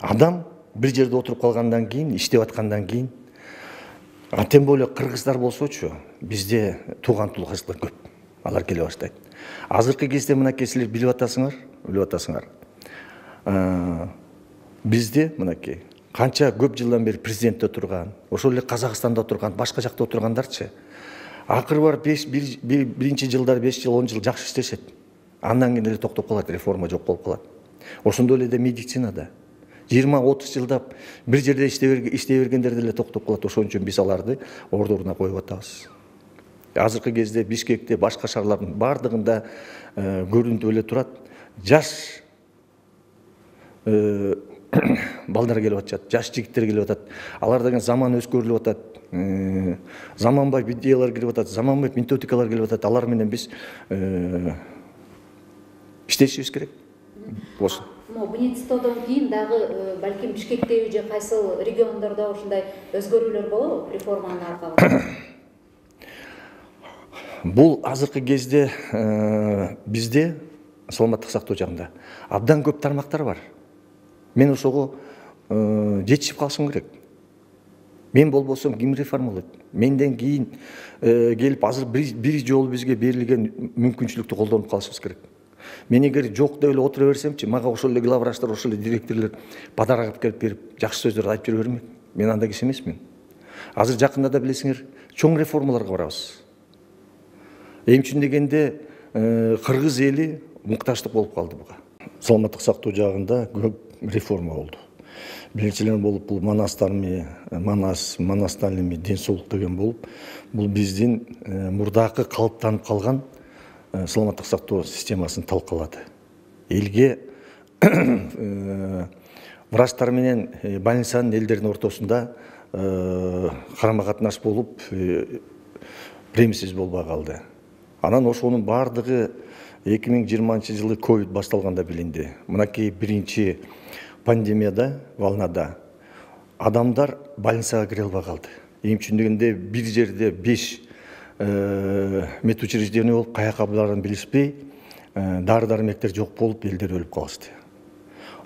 Адам bir жерде отырып қалғандан кейін, иштеп аткандан кейін, тем более кыргыздар болсочу, бизде туган туугачылар көп. Алар келе баштайт. Азыркы кезде мынакей силер билип атасыңар. Бизде мынакей канча көп жылдан бери президентте турган, ошол эле Казакстанда турган, башка жакта отургандарчы. Акыры барып биринчи жылдар 5 жыл, 10 жыл жакшы иштешет. Андан кийин эле токтоп калат, реформа жок болуп калат. Ошондой эле де медицинада 20-30 жылдап bir жерде иштей бергендер деле токтоп калат. Ошон үчүн биз аларды ордуруна коюп атабыз. Азыркы кезде Бишкекте, башка шаарлардын бардыгында көрүнүп эле турат. Жаш балдар келип атышат, жаш жигиттер келип атат. Алар деген заман өзгөрүлүп атат. Заманбай идеялар келип атат, заманбай методикалар келип атат. Алар менен биз иштешибиз керек. Болсун. Бунецтодон кийин дагы балким Бишкектеби же кайсыл региондордо ушундай өзгөрүүлөр болобу реформанын аркалуу? Бул азыркы кезде бизде саламаттык сактоо жагында абдан көп тармактар бар. Мен ошого жетишип калышым керек. Мен болбосом ким реформалайт? Менден кийин келип азыр бир жолу бизге берилген мүмкүнчүлүктү колдонуп калышыбыз керек. Мен эгер жок деп эле отура берсемчи, мага ошол эле главврачтар, ошол эле директорлор подарок келип берип, жакшы сөздөр айтып жүрө бермек. Мен андай киши эмесмин. Азыр жакында да билесиңер, чоң реформаларга барабыз. Эми үчүн дегенде кыргыз эли мукташтык болуп калды буга. Саламаттык сактоо жагында көп реформа болду. Биринчилен болуп бул Манасталми ден соолук деген болуп, бул биздин мурдакы калыптанып калган саламаттык сактоо системасын талкалады. Элге врачтар менен больницанын элдердин ортосунда карама катнаш болуп, премисиз болбой калды. Анан ошонун бардыгы 2020-жылы ковид башталганда билинди. Мынакей биринчи пандемияда, волнада адамдар больницага кире албай калды. Эми үчүн дегенде бир жерде 5 медучреждение болуп, каяка баарын билишпей, дары-дармектер жок болуп, элдер өлүп калышты.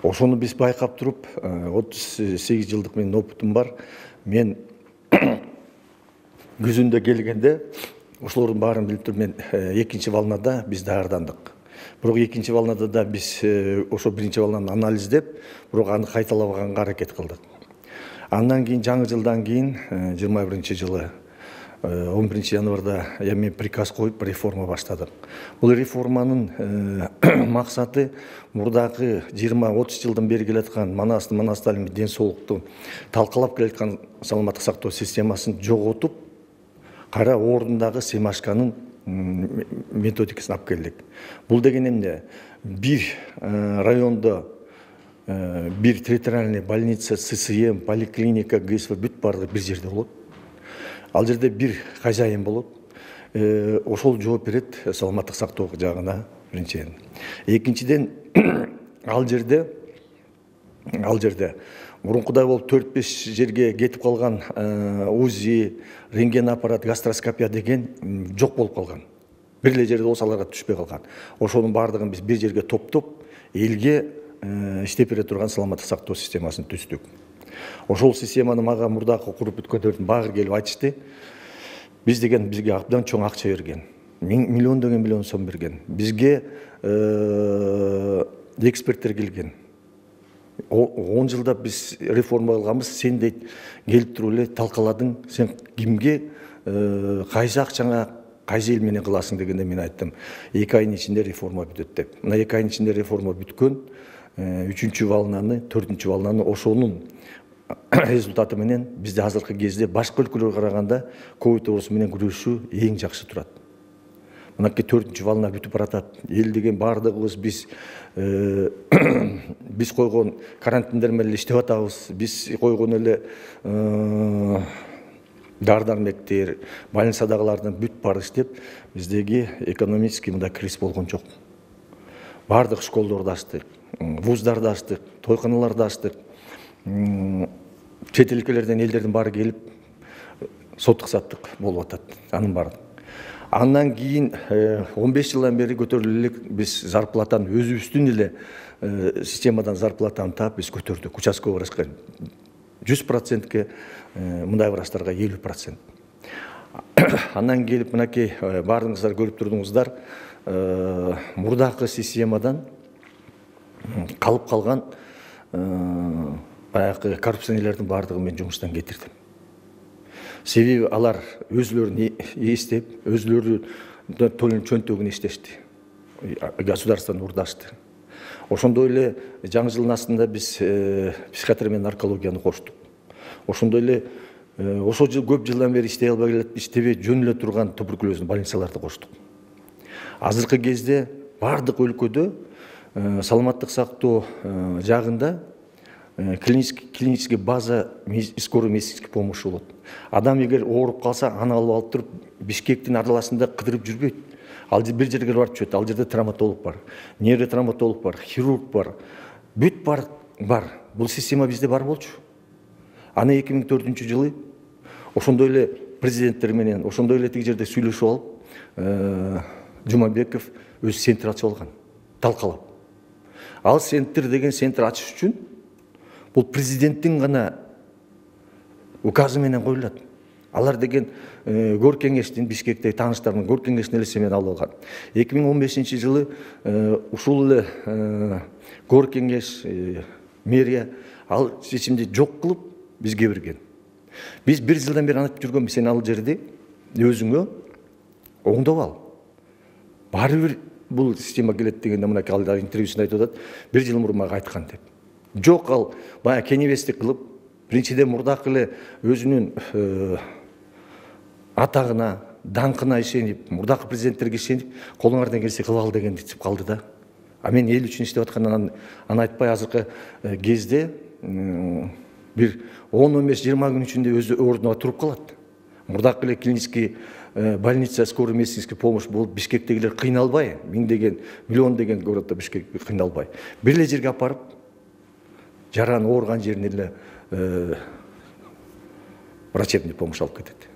Ошону биз байкап туруп, 38 жылдык менин опытым бар. Мен күзүндө келгенде ошолордун баарын билип туруп, мен экинчи волнада биз даярдандык. Бирок экинчи волнада да биз ошо биринчи волнаны анализдеп, бирок аны кайталабаганга аракет кылдык. Андан кийин жаңы жылдан кийин 21-жылы 11 январда мен приказ коюп реформа баштадык. Бул реформанын максаты мурдакы 20-30 жылдан бери келаткан Манасталми ден соолукту талкалап келаткан саламаттык сактоо системасын жоготуп, кайра ордундагы Семашканын методикасын алып келдик. Бул деген эмне? Бир райондо бир территориальный больница, ССМ, поликлиника, ГСВ бүт бардыгы бир жерде болот. Ал жерде бир хозяин болот. Ошол жооп берет саламаттык сактоо жагына биринчиден. Экинчиден ал жерде мурункудай болуп 4-5 жерге кетип калган УЗИ, рентген аппарат, гастроскопия деген жок болуп калган. Бир эле жерде болсо аларга түшпөй калган. Ошонун бардыгын биз бир жерге топтоп, элге иштеп бере турган саламаттык сактоо системасын түздүк. Ошол системаны мага мурдакы куруп бүткөндөрдүн баары келип айтышты. Бизге абдан чоң акча берген. Миллион сом берген. Бизге эксперттер келген. 10 жылда биз реформа кылганбыз, сен дейт келип туруп эле талкаладың, сен кимге кайсы акчаңа кайсы эл менен кыласың дегенде мен айттым, 2 айдын ичинде реформа бүтөт деп. Мына 2 айдын ичинде реформа бүткөн, 3-чү волнаны, 4-чү волнаны ошонун результаты менен бизде азыркы кезде башка өлкөлөргө караганда ковид оорусу менен күрөшүү эң жакшы турат. Мынакей 4-чү волна бүтүп баратат. Эл деген бардыгыбыз биз койгон карантиндер менен иштеп атабыз. Биз койгон эле дары-дармектер, больницадагылардын бүт баары иштеп, биздеги экономический мындай кризис болгон жок. Бардык школдорду ачтык, вуздарды ачтык, тойканаларды ачтык. Чет элдерден баары келип соттук саттык болуп атат. Анын баары. Андан кийин 15 жылдан бери көтөрүлүп биз зарплатаны өзүбүздүн эле системадан зарплатаны таап биз көтөрдүк. Участковый врачка 100%ке, мындай врачтарга 50%. Андан келип мынакей баарыңыздар көрүп турдуңуздар, мурдакы системадан калып калган баягы коррупционерлердин баардыгын мен жумуштан кетирдим. Себеби алар өзлөрүн эстеп, өзлөрүнүн чөнтөгүн эстешти. Государствону урдашты. Ошондой эле жаңы жылдын астында биз психиатрия менен наркологияны коштук. Ошондой эле ошол жыл көп жылдан бери иштебей жөн эле турган туберкулездин больницаларды коштук. Азыркы кезде бардык өлкөдө саламаттык сактоо жагында клинический база скорый медицинский помощь болот. Адам эгер ооруп калса, аны алып туруп Бишкектин араласында кыдырып жүрбөйт. Ал бир жерге барып түшөт. Ал жерде травматолог бар, нейротравматолог бар, хирург бар, бүт бар. Бул система бизде бар болчу. Аны 2004 жылы ошондой эле президенттер менен, ошондой эле тиги жерде сүйлөшүп алып, Жумабеков өз центр ачып алган, талкалап. Ал центр деген центр ачыш үчүн бул президенттин гана указы менен коюлат. Алар деген Гор кеңештин, Бишкектеги тааныштарынын Гор кеңештин элеси менен алып алган. 2015 жылы ушул эле Гор кеңеш, мэрия ал чечимди жок кылып бизге берген. Биз бир жылдан бери антип жүргөнбүз, сен ал жерди өзүңө оңдоп ал. Баары бир бул система келет дегенде мынакей алдар интервьюсунда айтып атат, бир жыл мурун мага айткан деп. Жок, ал баягы кенебестик кылып, биринчиден мурдакы эле өзүнүн атагына, даңкына ишенип, мурдакы президенттерге ишенип, колуңардан келсе кылып ал дегенди айтып калды да. А мен эл үчүн иштеп аткандан аны айтпай, азыркы кезде бир 10-15-20 күн ичинде өзү ордуна туруп калат. Мурдакы эле клинический больница, скорый медицинский помощь болуп, Бишкектегилер кыйналбай, миллион деген городдо Бишкек кыйналбай, бир эле жерге апарып, жаран оорган жерине эле врачебный помощь алып кетет.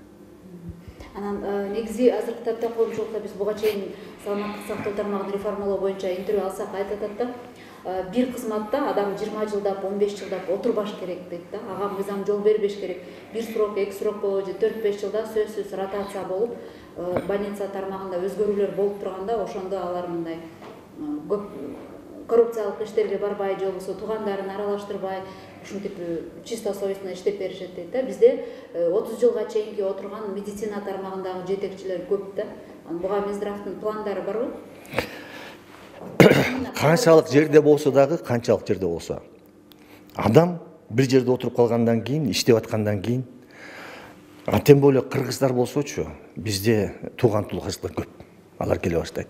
Анан негизи азыркы тапта коомчулукта биз буга чейин саламаттык сактоо тармагын реформалоо боюнча интервью алсак айтып атат да, бир кызматта адам 20 жылдап, 15 жылдап отурбаш керек дейт да. Ага мыйзам жол бербеш керек. Бир срок, 2 срок болобу же 4-5 жылда сөзсүз ротация болуп, больница тармагында өзгөрүүлөр болуп турганда, ошондо алар мындай көп коррупциялык иштерге барбай, же болбосо туугандарын аралаштырбай, ушинтип чисто совестно иштеп беришет дейт да. Бизде 30 жылга чейинки отурган медицина тармагындагы жетекчилер көп да. Буга Минздравдын пландары барбы? Канчалык жерде болсо дагы, канчалык жерде болсо, адам бир жерде отуруп калгандан кийин, иштеп аткандан кийин, тем более кыргыздар болсочу, бизде тууган туулгачтар көп. Алар келе баштайт.